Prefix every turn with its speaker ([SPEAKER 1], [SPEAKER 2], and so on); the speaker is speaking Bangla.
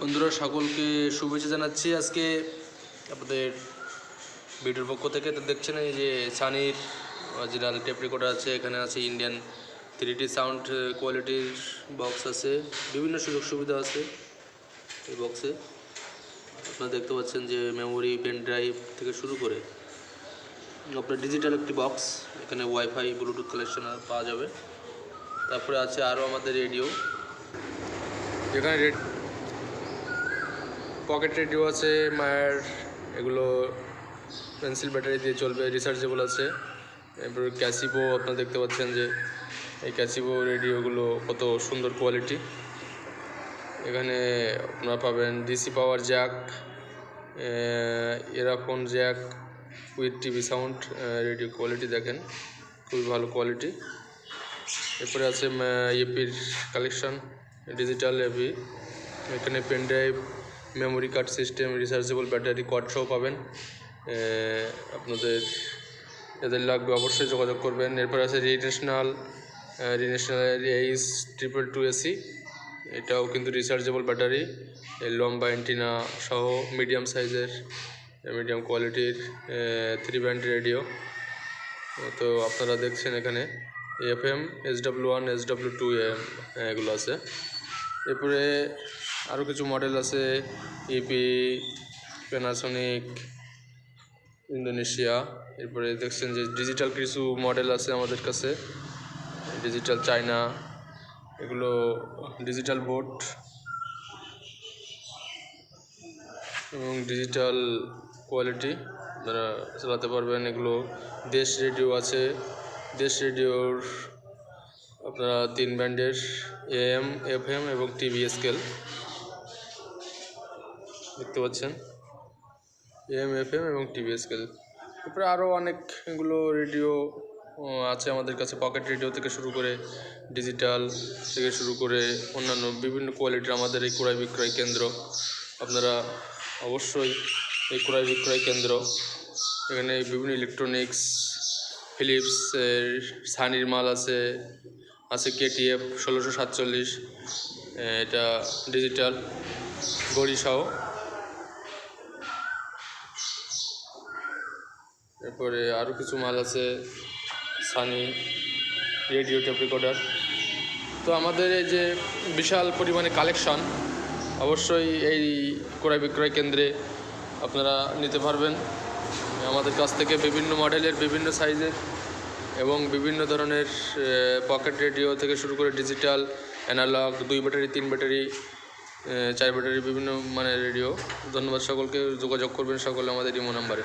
[SPEAKER 1] বন্ধুরা সকলকে শুভেচ্ছা জানাচ্ছি। আজকে আপনাদের ভিডিওর পক্ষ থেকে তো দেখছেন এই যে সানির অরিজিনাল টেপ রেকর্ডার আছে, এখানে আছে ইন্ডিয়ান 3D সাউন্ড কোয়ালিটির বক্স আছে, বিভিন্ন সুযোগ সুবিধা আছে এই বক্সে। আপনারা দেখতে পাচ্ছেন যে মেমোরি, পেন ড্রাইভ থেকে শুরু করে আপনার ডিজিটাল একটি বক্স, এখানে ওয়াইফাই ব্লুটুথ কানেকশন পাওয়া যাবে। তারপরে আছে আরও আমাদের রেডিও, যেখানে পকেট রেডিও আছে মায়ের, এগুলো পেন্সিল ব্যাটারি দিয়ে চলবে, রিচার্জেবল আছে। এরপর ক্যাসিবো, আপনারা দেখতে পাচ্ছেন যে এই ক্যাসিবো রেডিওগুলো কত সুন্দর কোয়ালিটি। এখানে আপনারা পাবেন DC power jack, earphone jack with TV sound. Radio quality দেখেন, খুবই ভালো কোয়ালিটি। এরপরে আছে এপির কালেকশন, ডিজিটাল এপি, এখানে pen drive, memory card system, rechargeable battery কোয়াড সহ পাবেন। আপনাদের যাদের লাগবে অবশ্যই যোগাযোগ করবেন। এরপর আছে রিনেশনাল H222 AC, এটাও কিন্তু রিচার্জেবল ব্যাটারি, লম্বা অ্যান্টিনা সহ, মিডিয়াম সাইজের, মিডিয়াম কোয়ালিটির 3 ব্যান্ড রেডিও। তো আপনারা দেখছেন এখানে FM, SW1, SW2 এগুলো আছে। এরপরে আরও কিছু মডেল আছে, ইপি, প্যানাসোনিক, ইন্দোনেশিয়া। এরপরে দেখছেন যে ডিজিটাল কিছু মডেল আছে আমাদের কাছে, ডিজিটাল চায়না, এগুলো ডিজিটাল বোর্ড এবং ডিজিটাল কোয়ালিটি আপনারা চালাতে পারবেন। এগুলো দেশ রেডিও আছে, দেশ রেডিওর আপনারা 3 ব্যান্ডের AM, FM এবং টিভি স্কেল দেখতে পাচ্ছেন, AM, FM এবং টিভি স্কেল। তারপরে আরও অনেকগুলো রেডিও আছে আমাদের কাছে, পকেট রেডিও থেকে শুরু করে ডিজিটাল থেকে শুরু করে অন্যান্য বিভিন্ন কোয়ালিটির আমাদের এই ক্রয় বিক্রয় কেন্দ্র। আপনারা অবশ্যই এই ক্রয় বিক্রয় কেন্দ্র, এখানে বিভিন্ন ইলেকট্রনিক্স, ফিলিপস, সানির মাল আছে KTF 1647, এটা ডিজিটাল ঘড়ি সহ। এরপরে আরও কিছু মাল আছে সানি রেডিও টেপ রেকর্ডার। তো আমাদের এই যে বিশাল পরিমাণে কালেকশন, অবশ্যই এই ক্রয় বিক্রয় কেন্দ্রে আপনারা নিতে পারবেন আমাদের কাছ থেকে বিভিন্ন মডেলের, বিভিন্ন সাইজের এবং বিভিন্ন ধরনের পকেট রেডিও থেকে শুরু করে digital, analog, 2 battery, 3 battery, 4 battery, বিভিন্ন মানের রেডিও। ধন্যবাদ সকলকে, যোগাযোগ করবেন সকলে আমাদের ইমো নাম্বারে।